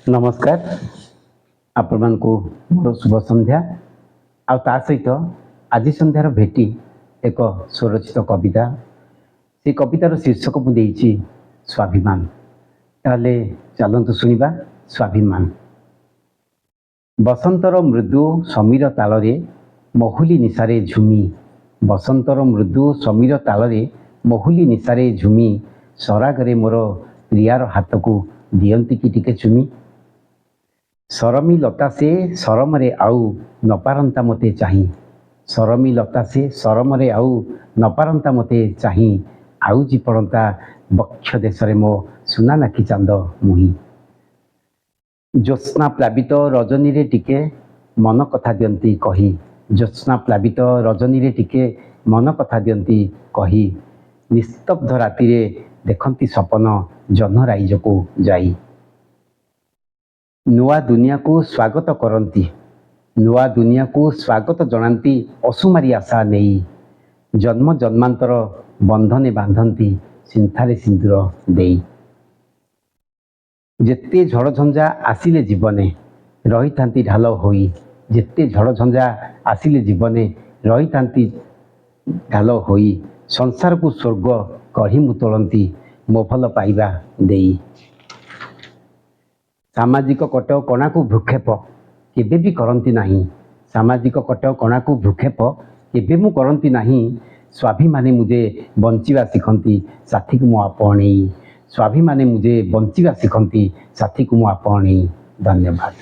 नमस्कार आपण मानकु मोर शुभ संध्या आ सहित आज संध्यार भेटी एक स्वरचित कविता से कवितार शीर्षक मुझे स्वाभिमान। ताले चलतु शुणा स्वाभिमान। बसंतर मृदु समीर तालरे महुली निशारे झुमी, बसंतर मृदु समीर तालरे महुली निशारे झुमी, सरागरे मोर प्रियार हाथ को दियंती कि टिके चुमी। सरमी लता से सरमरे आउ नपारंता मते चाही, सरमी लता से सरमरे आउ नपारंता मते चाही, आउजी पड़ंता बक्ष देशरे मो सुना नाखी चांद मुही। ज्योत्स्ना प्लावित रजनी रे टिके मन कथा दियंती कही, ज्योत्स्ना प्लावित रजनी रे टिके मन कथा दियंती कही, निस्तब्ध राति रे देखंती सपन जह्न राइज को जाई। नुआ दुनिया को स्वागत करती, नुआ दुनिया को स्वागत जनाती असुमारी आशा नहीं, जन्म जन्मांतर बंधने बांधती सिंथारे सिंदूर देई। जेते झड़ झंझा आसिले जीवने रही थांती ढाल होई, जेते झड़ झंझा आसिले जीवने रही थांती ढाल होई, संसार को स्वर्ग कढ़ी मुतलती मो भल पाइबा देई। सामाजिक कट कणा को भ्रूक्षेप केबे भी करती नहीं, सामाजिक कट कणा को भ्रूक्षेप केबे मु करती नहीं, स्वाभिमानी मुझे बंचिवा शिखती साथी को मु आपणे, स्वाभिमानी मुझे बंचिवा शिखती साथी को मु आपणे। धन्यवाद।